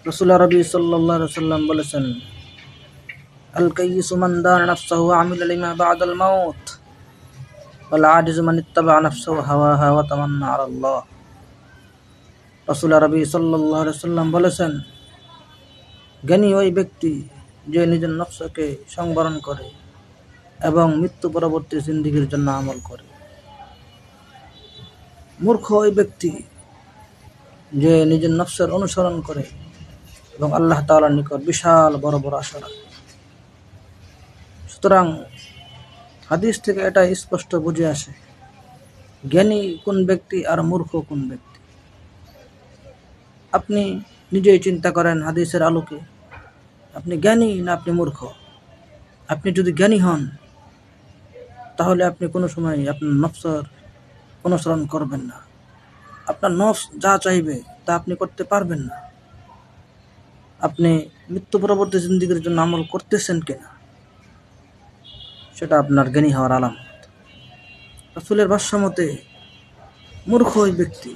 রাসূল আরবি সাল্লাল্লাহু আলাইহি ওয়াসাল্লাম বলেছেন, আল কাইয়িসু মান দানা নাফসাহু ওয়া আমিলা লিমা বা'দাল মাউত ওয়াল আজিজু মান ইত্তাবা নাফসাহু হাওয়াহা ওয়া তামান্না আলা আল্লাহ। রাসূল আরবি সাল্লাল্লাহু আলাইহি ওয়াসাল্লাম বলেছেন, জ্ঞানী ওই ব্যক্তি যে নিজের নফসকে সংবরণ করে এবং মৃত্যু পরবর্তী জিন্দেগীর জন্য আমল করে। মূর্খ ওই ব্যক্তি যে নিজের নফসের অনুসরণ করে এবং আল্লাহ তাআলার নিকট বিশাল বড় বড় আশা রাখে। সুতরাং হাদিস থেকে এটা স্পষ্ট বুঝে আসে, জ্ঞানী কোন ব্যক্তি আর মূর্খ কোন ব্যক্তি। আপনি নিজেই চিন্তা করেন হাদিসের আলোকে, আপনি জ্ঞানী না আপনি মূর্খ। আপনি যদি জ্ঞানী হন তাহলে আপনি কোনো সময় আপনার নফসের অনুসরণ করবেন না। আপনার নফস যা চাইবে তা আপনি করতে পারবেন না। আপনি মৃত্যু পরবর্তী জিন্দেগীর জন্য আমল করতেছেন কিনা সেটা আপনার জ্ঞানী হওয়ার আলামত। রাসূলের ভাষ্যমতে মূর্খ ওই ব্যক্তি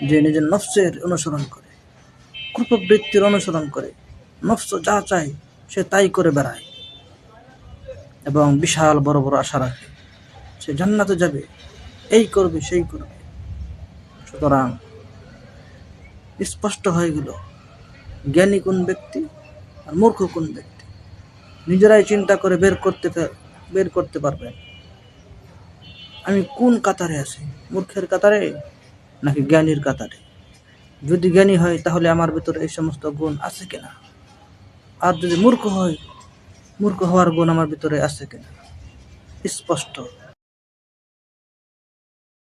যে নিজের নফসের অনুসরণ করে, কুপ্রবৃত্তির অনুসরণ করে, নফস যা চায় সে তাই করে বেড়ায় এবং বিশাল বড় বড় আশা রাখে সে জান্নাতে যাবে, এই করবে সেই করবে। সুতরাং স্পষ্ট হয়ে গেল জ্ঞানী কোন ব্যক্তি আর মূর্খ কোন ব্যক্তি। নিজেরাই চিন্তা করে বের করতে পারবেন আমি কোন কাতারে আছি, মূর্খের কাতারে নাকি জ্ঞানীর কাতারে। যদি জ্ঞানী হয় তাহলে আমার ভিতরে এই সমস্ত গুণ আছে কিনা, আর যদি মূর্খ হয় মূর্খ হওয়ার গুণ আমার ভিতরে আছে কিনা। স্পষ্ট